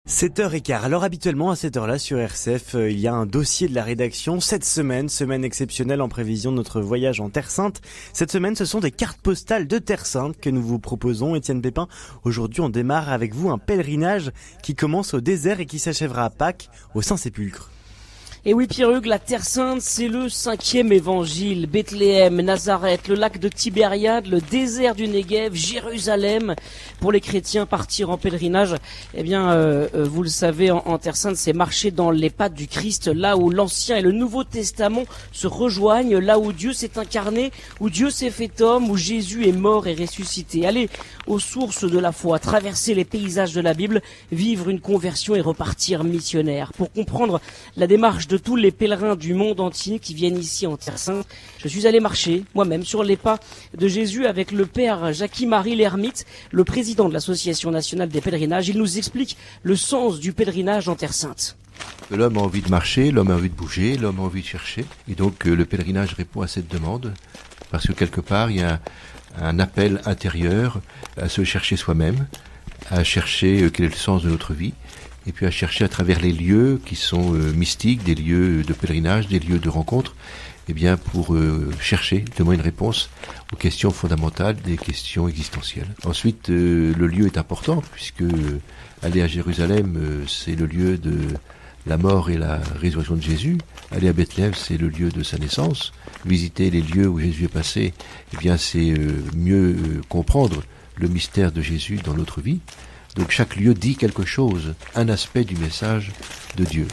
7h15. Alors habituellement à cette heure-là sur RCF, il y a un dossier de la rédaction. Cette semaine exceptionnelle en prévision de notre voyage en Terre Sainte. Cette semaine, ce sont des cartes postales de Terre Sainte que nous vous proposons. Étienne Pépin, aujourd'hui on démarre avec vous un pèlerinage qui commence au désert et qui s'achèvera à Pâques, au Saint-Sépulcre. Et oui, Pierre-Hugues, la Terre Sainte, c'est le 5e évangile. Bethléem, Nazareth, le lac de Tibériade, le désert du Néguev, Jérusalem. Pour les chrétiens, partir en pèlerinage, vous le savez, en Terre Sainte, c'est marcher dans les pas du Christ, là où l'Ancien et le Nouveau Testament se rejoignent, là où Dieu s'est incarné, où Dieu s'est fait homme, où Jésus est mort et ressuscité. Aller aux sources de la foi, traverser les paysages de la Bible, vivre une conversion et repartir missionnaire. Pour comprendre la démarche de tous les pèlerins du monde entier qui viennent ici en Terre Sainte, je suis allé marcher moi-même sur les pas de Jésus avec le père Jackie-Marie l'Ermite, le président de l'Association nationale des pèlerinages. Il nous explique le sens du pèlerinage en Terre Sainte. L'homme a envie de marcher, l'homme a envie de bouger, l'homme a envie de chercher. Et donc le pèlerinage répond à cette demande, parce que quelque part il y a un appel intérieur à se chercher soi-même, à chercher quel est le sens de notre vie, et puis à chercher à travers les lieux qui sont mystiques, des lieux de pèlerinage, des lieux de rencontre, pour chercher justement une réponse aux questions fondamentales, des questions existentielles. Ensuite, le lieu est important, puisque aller à Jérusalem, c'est le lieu de la mort et la résurrection de Jésus. Aller à Bethléem, c'est le lieu de sa naissance. Visiter les lieux où Jésus est passé, c'est mieux comprendre le mystère de Jésus dans notre vie. Donc chaque lieu dit quelque chose, un aspect du message de Dieu.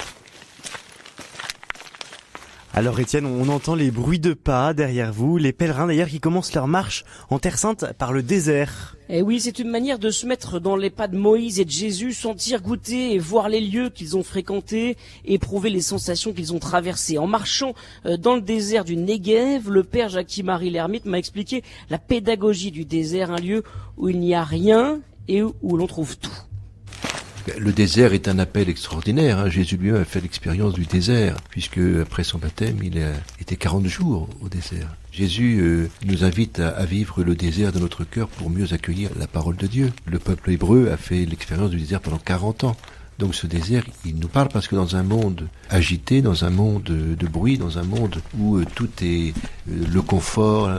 Alors Étienne, on entend les bruits de pas derrière vous, les pèlerins d'ailleurs qui commencent leur marche en Terre Sainte par le désert. Et oui, c'est une manière de se mettre dans les pas de Moïse et de Jésus, sentir, goûter et voir les lieux qu'ils ont fréquentés, éprouver les sensations qu'ils ont traversées. En marchant dans le désert du Néguev, le père Jackie-Marie l'Ermite m'a expliqué la pédagogie du désert, un lieu où il n'y a rien et où l'on trouve tout. Le désert est un appel extraordinaire. Jésus lui-même a fait l'expérience du désert, puisque après son baptême, il a été 40 jours au désert. Jésus nous invite à vivre le désert de notre cœur pour mieux accueillir la parole de Dieu. Le peuple hébreu a fait l'expérience du désert pendant 40 ans. Donc ce désert, il nous parle parce que dans un monde agité, dans un monde de bruit, dans un monde où tout est le confort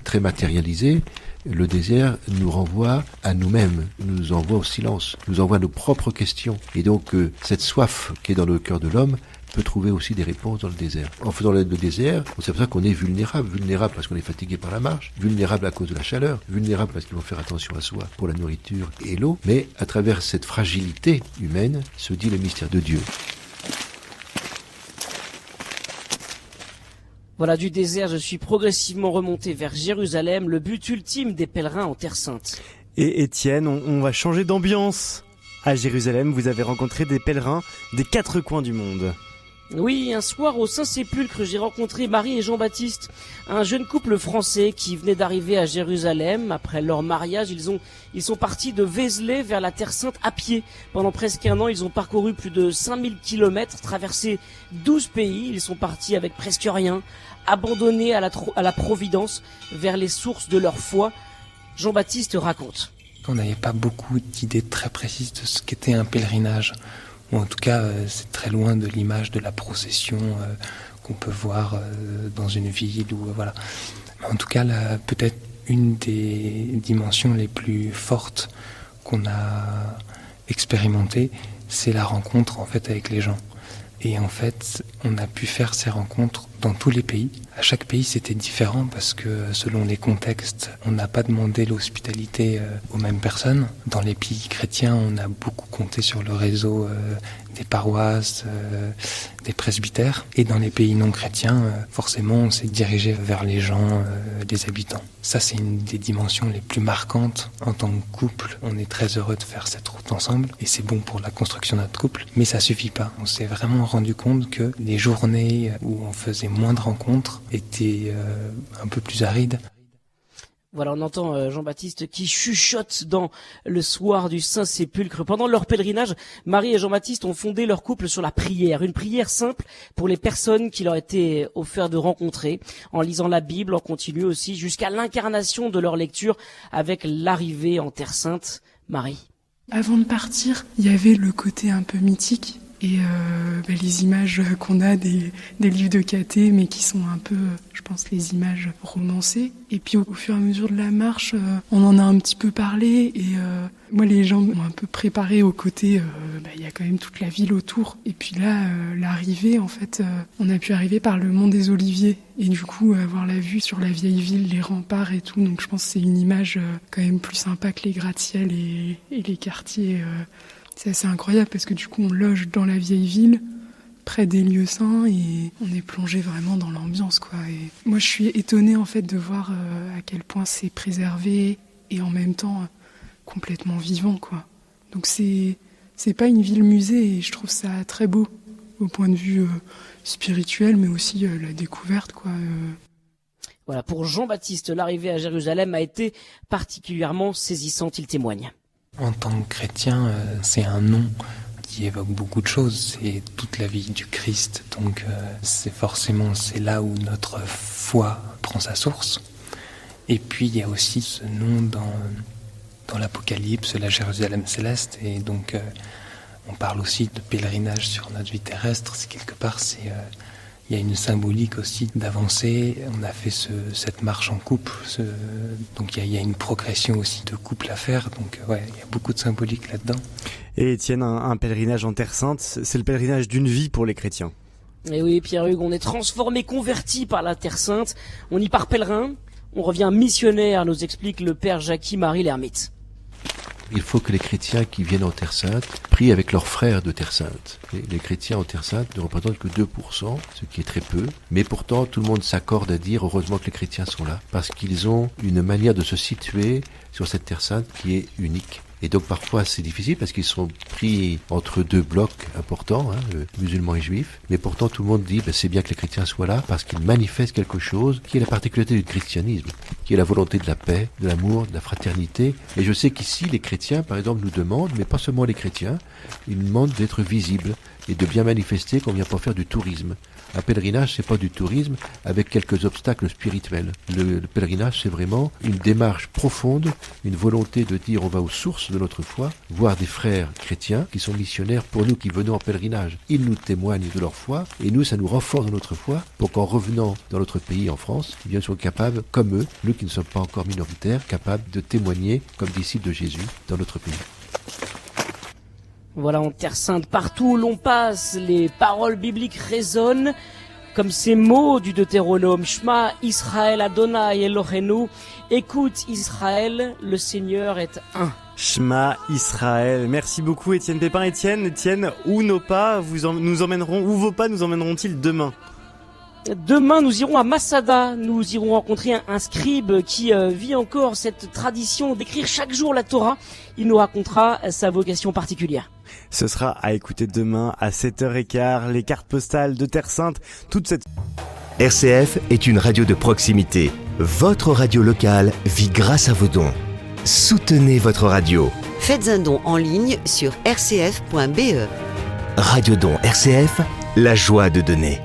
très matérialisé, le désert nous renvoie à nous-mêmes, nous envoie au silence, nous envoie à nos propres questions. Et donc cette soif qui est dans le cœur de l'homme peut trouver aussi des réponses dans le désert. En faisant le désert, c'est pour ça qu'on est vulnérable parce qu'on est fatigué par la marche, vulnérable à cause de la chaleur, vulnérable parce qu'il faut faire attention à soi pour la nourriture et l'eau, mais à travers cette fragilité humaine se dit le mystère de Dieu. Voilà, du désert, je suis progressivement remonté vers Jérusalem, le but ultime des pèlerins en Terre Sainte. Et Étienne, on va changer d'ambiance. À Jérusalem, vous avez rencontré des pèlerins des 4 coins du monde. Oui, un soir au Saint-Sépulcre, j'ai rencontré Marie et Jean-Baptiste, un jeune couple français qui venait d'arriver à Jérusalem. Après leur mariage, ils sont partis de Vézelay vers la Terre Sainte à pied. Pendant presque un an, ils ont parcouru plus de 5000 kilomètres, traversé 12 pays. Ils sont partis avec presque rien, abandonnés à la providence, vers les sources de leur foi. Jean-Baptiste raconte. On n'avait pas beaucoup d'idées très précises de ce qu'était un pèlerinage. Ou en tout cas, c'est très loin de l'image de la procession qu'on peut voir dans une ville. Voilà. Mais en tout cas, peut-être une des dimensions les plus fortes qu'on a expérimentées, c'est la rencontre en fait avec les gens. Et en fait, on a pu faire ces rencontres dans tous les pays. À chaque pays, c'était différent parce que selon les contextes, on n'a pas demandé l'hospitalité aux mêmes personnes. Dans les pays chrétiens, on a beaucoup compté sur le réseau des paroisses, des presbytères. Et dans les pays non chrétiens, forcément, on s'est dirigé vers les gens, les habitants. Ça, c'est une des dimensions les plus marquantes. En tant que couple, on est très heureux de faire cette route ensemble. Et c'est bon pour la construction de notre couple. Mais ça suffit pas. On s'est vraiment rendu compte que les journées où on faisait moins de rencontres étaient un peu plus arides. Voilà, on entend Jean-Baptiste qui chuchote dans le soir du Saint-Sépulcre. Pendant leur pèlerinage, Marie et Jean-Baptiste ont fondé leur couple sur la prière. Une prière simple pour les personnes qui leur étaient offertes de rencontrer, en lisant la Bible, en continu aussi, jusqu'à l'incarnation de leur lecture avec l'arrivée en Terre Sainte. Marie. Avant de partir, il y avait le côté un peu mythique et les images qu'on a des livres de caté, mais qui sont un peu, je pense, les images romancées. Et puis au fur et à mesure de la marche, on en a un petit peu parlé et moi les gens m'ont un peu préparé au côté, il y a quand même toute la ville autour. Et puis là, l'arrivée, en fait, on a pu arriver par le Mont des Oliviers et du coup avoir la vue sur la vieille ville, les remparts et tout. Donc je pense que c'est une image quand même plus sympa que les gratte-ciel et les quartiers. C'est assez incroyable parce que du coup on loge dans la vieille ville, près des lieux saints et on est plongé vraiment dans l'ambiance, quoi. Et moi je suis étonnée en fait de voir à quel point c'est préservé et en même temps complètement vivant, quoi. Donc c'est pas une ville musée et je trouve ça très beau au point de vue spirituel mais aussi la découverte, quoi. Voilà, pour Jean-Baptiste, l'arrivée à Jérusalem a été particulièrement saisissante, il témoigne. En tant que chrétien, c'est un nom qui évoque beaucoup de choses. C'est toute la vie du Christ. Donc c'est là où notre foi prend sa source. Et puis il y a aussi ce nom dans l'Apocalypse, la Jérusalem céleste. Et donc on parle aussi de pèlerinage sur notre vie terrestre. C'est quelque part, il y a une symbolique aussi d'avancée. On a fait cette marche en couple. Donc il y a une progression aussi de couple à faire. Donc il y a beaucoup de symbolique là-dedans. Et Étienne, un pèlerinage en Terre Sainte, c'est le pèlerinage d'une vie pour les chrétiens. Et oui, Pierre-Hugues, on est transformé, converti par la Terre Sainte. On y part pèlerin, on revient missionnaire, nous explique le père Jackie-Marie l'Ermite. Il faut que les chrétiens qui viennent en Terre Sainte prient avec leurs frères de Terre Sainte. Les chrétiens en Terre Sainte ne représentent que 2%, ce qui est très peu. Mais pourtant, tout le monde s'accorde à dire heureusement que les chrétiens sont là, parce qu'ils ont une manière de se situer sur cette Terre Sainte qui est unique. Et donc parfois c'est difficile parce qu'ils sont pris entre deux blocs importants, musulmans et juifs. Mais pourtant tout le monde dit c'est bien que les chrétiens soient là parce qu'ils manifestent quelque chose qui est la particularité du christianisme, qui est la volonté de la paix, de l'amour, de la fraternité. Et je sais qu'ici les chrétiens par exemple nous demandent, mais pas seulement les chrétiens, ils nous demandent d'être visibles et de bien manifester qu'on vient pas faire du tourisme. Un pèlerinage, c'est pas du tourisme avec quelques obstacles spirituels. Le pèlerinage, c'est vraiment une démarche profonde, une volonté de dire on va aux sources de notre foi, voir des frères chrétiens qui sont missionnaires pour nous qui venons en pèlerinage. Ils nous témoignent de leur foi et nous, ça nous renforce dans notre foi pour qu'en revenant dans notre pays, en France, eh bien, nous soyons capables, comme eux, nous qui ne sommes pas encore minoritaires, capables de témoigner comme disciples de Jésus dans notre pays. Voilà, en Terre Sainte, partout où l'on passe, les paroles bibliques résonnent, comme ces mots du Deutéronome. Shema Israël Adonai Elohenu. Écoute Israël, le Seigneur est un. Shema Israël. Merci beaucoup Étienne Pépin. Étienne, où nos pas nous emmèneront, où vos pas nous emmèneront-ils demain ? Demain, nous irons à Masada. Nous irons rencontrer un scribe qui vit encore cette tradition d'écrire chaque jour la Torah. Il nous racontera sa vocation particulière. Ce sera à écouter demain à 7h15, les cartes postales de Terre Sainte, toute cette... RCF est une radio de proximité. Votre radio locale vit grâce à vos dons. Soutenez votre radio. Faites un don en ligne sur rcf.be. Radio Don RCF, la joie de donner.